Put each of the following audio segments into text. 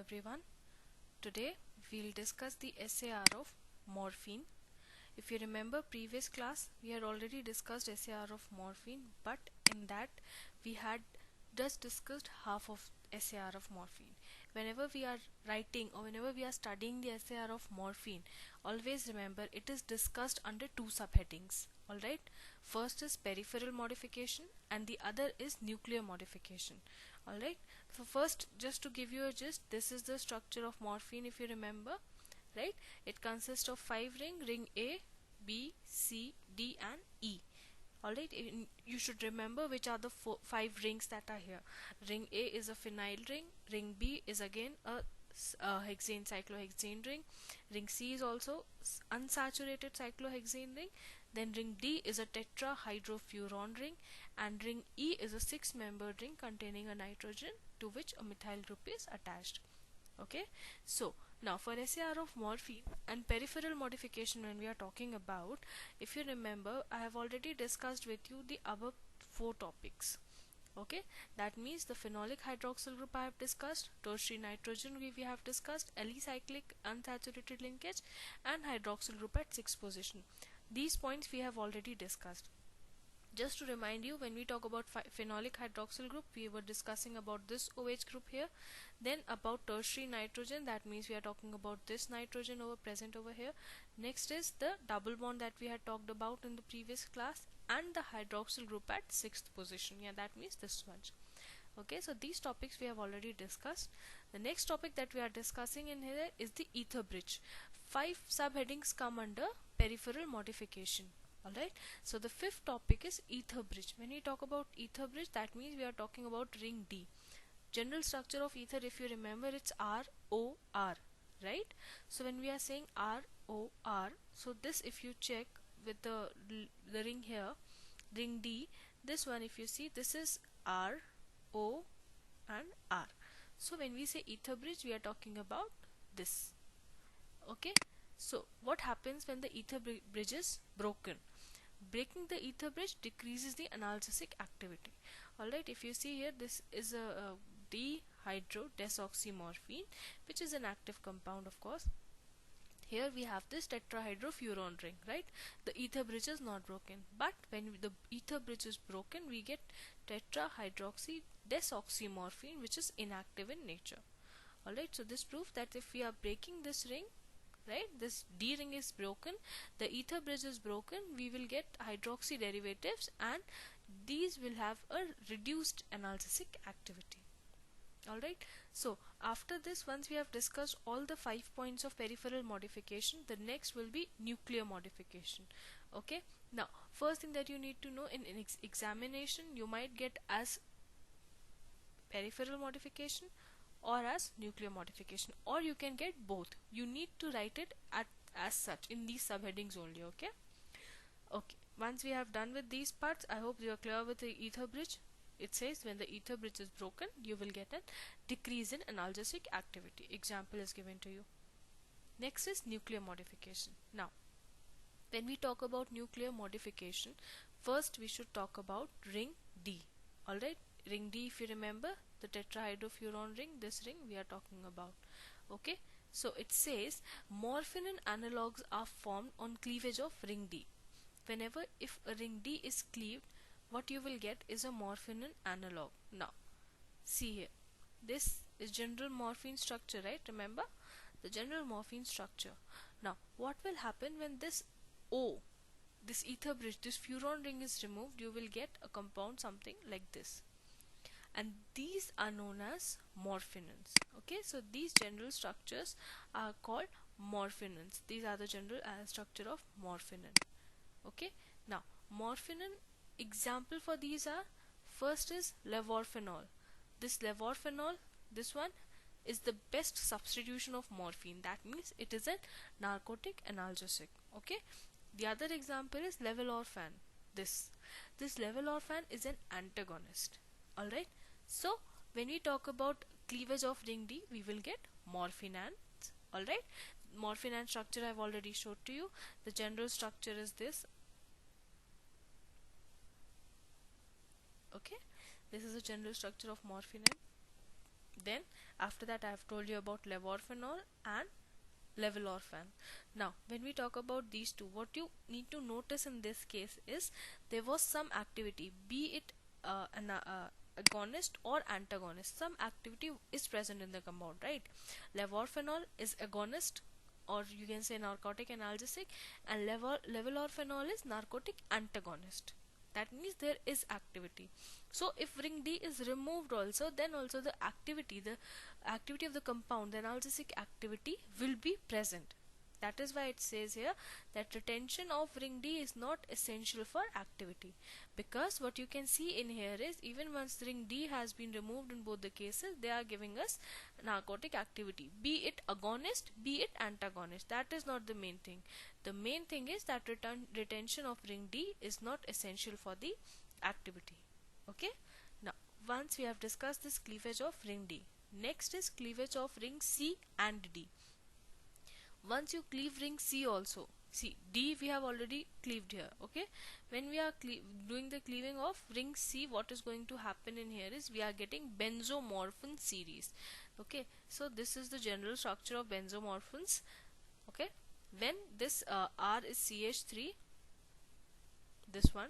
everyone. Today we'll discuss the SAR of morphine. If you remember previous class, we had already discussed SAR of morphine, but in that we had just discussed half of SAR of morphine. Whenever we are writing or whenever we are studying the SAR of morphine, always remember it is discussed under two subheadings. Alright, first is peripheral modification and the other is nuclear modification. Alright, so first, just to give you a gist, this is the structure of morphine. If you remember, right, it consists of 5 ring A, B, C, D and E. Alright, you should remember which are the 5 rings that are here. Ring A is a phenyl ring B is again a hexane cyclohexane ring C is also unsaturated cyclohexane ring, then ring D is a tetrahydrofuran ring, and ring E is a 6-membered ring containing a nitrogen to which a methyl group is attached. Okay, so now for SAR of morphine and peripheral modification, when we are talking about, if you remember, I have already discussed with you the above 4 topics. Okay, that means the phenolic hydroxyl group I have discussed, tertiary nitrogen we have discussed, alicyclic unsaturated linkage and hydroxyl group at 6th position. These points we have already discussed. Just to remind you, when we talk about phenolic hydroxyl group, we were discussing about this OH group here. Then about tertiary nitrogen, that means we are talking about this nitrogen present over here. Next is the double bond that we had talked about in the previous class, and the hydroxyl group at 6th position. Yeah, that means this one. Okay, so these topics we have already discussed. The next topic that we are discussing in here is the ether bridge. 5 subheadings come under peripheral modification. Alright, so the 5th topic is ether bridge. When we talk about ether bridge, that means we are talking about ring D. General structure of ether, if you remember, it's ROR, right? So when we are saying ROR, so this, if you check with the ring here, ring D, this one, if you see, this is R, O and R. So when we say ether bridge, we are talking about this. Okay, so what happens when the ether bridge is broken? Breaking the ether bridge decreases the analgesic activity. Alright, if you see here, this is a dihydrodesoxymorphine, which is an active compound, of course. Here we have this tetrahydrofuran ring, right? The ether bridge is not broken, but when the ether bridge is broken, we get tetrahydrodesoxymorphine, which is inactive in nature. Alright, so this proves that if we are breaking this ring, right, this D ring is broken, the ether bridge is broken, we will get hydroxy derivatives and these will have a reduced analgesic activity. Alright, so after this, once we have discussed all the 5 points of peripheral modification, the next will be nuclear modification. Okay, now first thing that you need to know, in examination you might get as peripheral modification or as nuclear modification, or you can get both. You need to write it as such in these subheadings only. Okay, once we have done with these parts, I hope you are clear with the ether bridge. It says when the ether bridge is broken, you will get a decrease in analgesic activity. Example is given to you. Next is nuclear modification. Now when we talk about nuclear modification, first we should talk about ring D. Alright, ring D, if you remember, the tetrahydrofuran ring, this ring we are talking about. Okay, so it says morphine analogues are formed on cleavage of ring D. Whenever if a ring D is cleaved, what you will get is a morphine analog. Now see here, this is general morphine structure, right? Remember the general morphine structure. Now what will happen when this O, this ether bridge, this furan ring is removed, you will get a compound something like this, and these are known as morphinins. Okay, so these general structures are called morphinins. These are the general structure of morphinin. Okay, now morphinin example for these are, first is levorphenol. This levorphenol, this one is the best substitution of morphine. That means it is a narcotic analgesic. Okay, the other example is levolorphan. This levolorphan is an antagonist. Alright, so when we talk about cleavage of ring D, we will get morphinans. Alright, morphinan structure I have already showed to you. The general structure is this. Okay, this is the general structure of morphinin. Then after that I have told you about levorphenol and levolorphan. Now when we talk about these two, what you need to notice in this case is there was some activity, be it an agonist or antagonist. Some activity is present in the compound, right? Levorphenol is agonist, or you can say narcotic analgesic, and levolorphenol is narcotic antagonist. That means there is activity. So if ring D is removed also, then also the activity of the compound, the analgesic activity will be present. That is why it says here that retention of ring D is not essential for activity, because what you can see in here is even once ring D has been removed in both the cases, they are giving us narcotic activity, be it agonist, be it antagonist. That is not the main thing. The main thing is that retention of ring D is not essential for the activity. Okay. Now once we have discussed this cleavage of ring D, next is cleavage of ring C and D. Once you cleave ring C also, see D we have already cleaved here. Okay, when we are doing the cleaving of ring C, what is going to happen in here is we are getting benzomorphin series. Okay, so this is the general structure of benzomorphins. Okay, when this R is CH3, this one,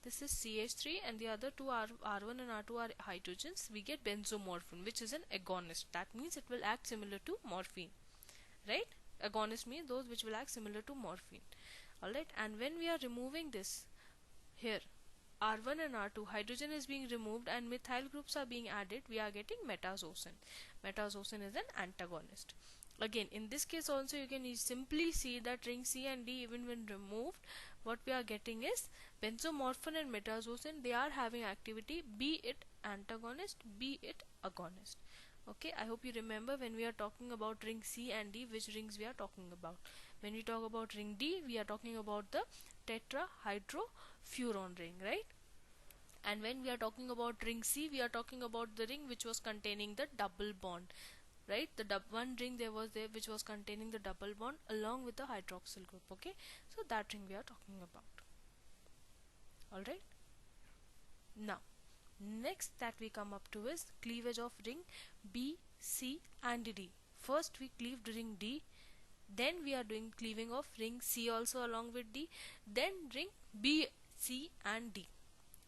this is CH3, and the other two are R1 and R2 are hydrogens, we get benzomorphin, which is an agonist. That means it will act similar to morphine, right? Agonist means those which will act similar to morphine. Alright, and when we are removing this here, R1 and R2, hydrogen is being removed and methyl groups are being added, we are getting metazosin. Metazosin is an antagonist. Again, in this case also you can simply see that ring C and D, even when removed, what we are getting is benzomorphin and metazosin. They are having activity, be it antagonist, be it agonist. Okay, I hope you remember when we are talking about ring C and D, which rings we are talking about. When we talk about ring D, we are talking about the tetrahydrofuran ring, right? And when we are talking about ring C, we are talking about the ring which was containing the double bond, right? The one ring there which was containing the double bond along with the hydroxyl group. Okay, so that ring we are talking about. Alright, now next that we come up to is cleavage of ring B, C and D. First we cleaved ring D, then we are doing cleaving of ring C also along with D, then ring B, C and D.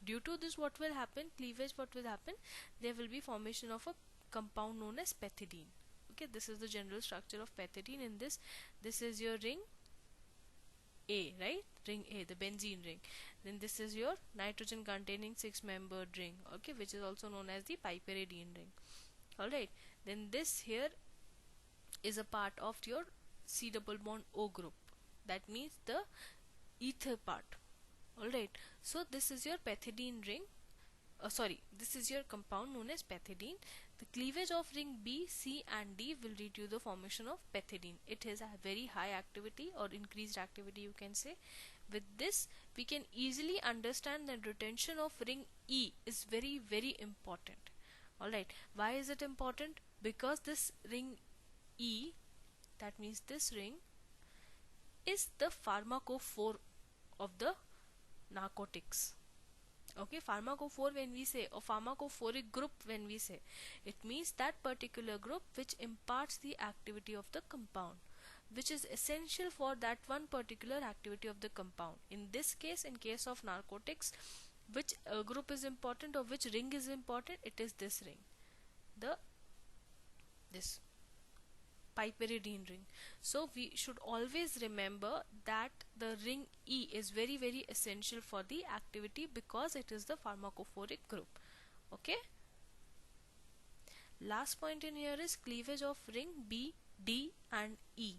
Due to this, what will happen, cleavage, what will happen, there will be formation of a compound known as pethidine. Okay, this is the general structure of pethidine. In this is your ring A, right? Ring A, the benzene ring. Then this is your nitrogen containing 6-membered ring, okay, which is also known as the piperidine ring. Alright, then this here is a part of your C double bond O group. That means the ether part. Alright, so this is your pethidine ring. This is your compound known as pethidine. The cleavage of ring B, C and D will lead to the formation of pethidine. It has a very high activity or increased activity, you can say. With this, we can easily understand that retention of ring E is very, very important. Alright, why is it important? Because this ring E, that means this ring, is the pharmacophore of the narcotics. Okay, pharmacophore when we say, or pharmacophoric group when we say, it means that particular group which imparts the activity of the compound, which is essential for that one particular activity of the compound. In this case, in case of narcotics, which group is important or which ring is important? It is this ring, this piperidine ring. So we should always remember that the ring E is very, very essential for the activity because it is the pharmacophoric group. Okay, last point in here is cleavage of ring B, D and E.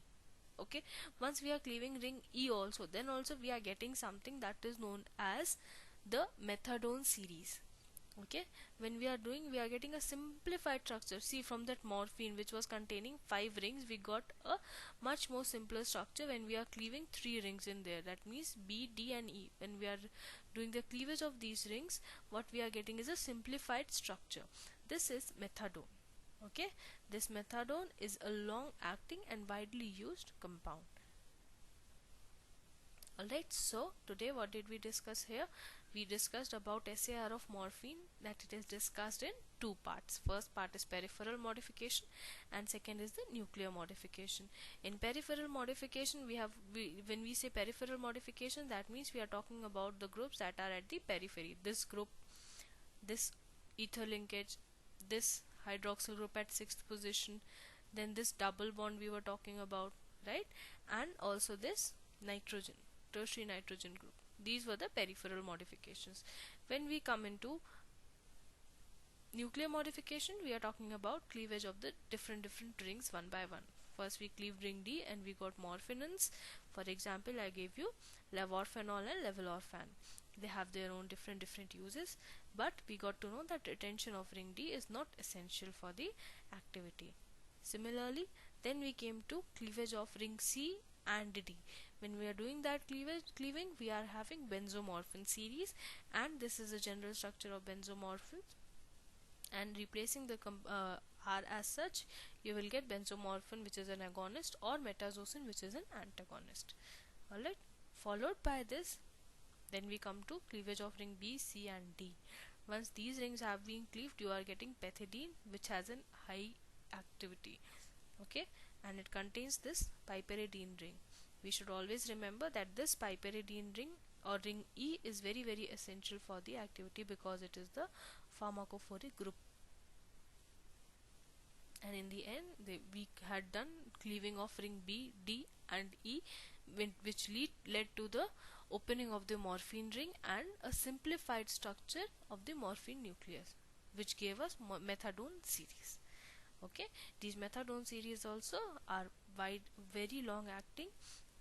Okay, once we are cleaving ring E also, then also we are getting something that is known as the methadone series. Okay, when we are doing, we are getting a simplified structure. See, from that morphine which was containing 5 rings, we got a much more simpler structure when we are cleaving 3 rings in there. That means B, D and E. When we are doing the cleavage of these rings, what we are getting is a simplified structure. This is methadone. Okay, this methadone is a long acting and widely used compound. Alright, so today what did we discuss here? we discussed about SAR of morphine, that it is discussed in two parts. First part is peripheral modification and second is the nuclear modification. In peripheral modification, when we say peripheral modification, that means we are talking about the groups that are at the periphery. This group, this ether linkage, this hydroxyl group at 6th position, then this double bond we were talking about, right? And also this nitrogen, tertiary nitrogen group. These were the peripheral modifications. When we come into nuclear modification, we are talking about cleavage of the different rings one by one. First we cleaved ring D and we got morphinins. For example, I gave you levorphanol and levolorphan. They have their own different uses, but we got to know that retention of ring D is not essential for the activity. Similarly, then we came to cleavage of ring C and D. When we are doing that cleaving, we are having benzomorphin series, and this is the general structure of benzomorphins. And replacing the R as such, you will get benzomorphin, which is an agonist, or metazosin, which is an antagonist. Alright, followed by this, then we come to cleavage of ring B, C and D. Once these rings have been cleaved, you are getting pethidine, which has an high activity, okay, and it contains this piperidine ring. We should always remember that this piperidine ring or ring E is very essential for the activity, because it is the pharmacophoric group. And in the end, we had done cleaving of ring B, D and E, which led to the opening of the morphine ring and a simplified structure of the morphine nucleus, which gave us methadone series. Okay, these methadone series also are very long acting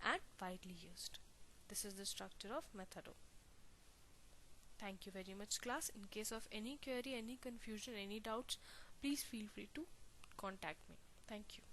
and widely used. This is the structure of methadone. Thank you very much, class. In case of any query, any confusion, any doubts, please feel free to contact me. Thank you.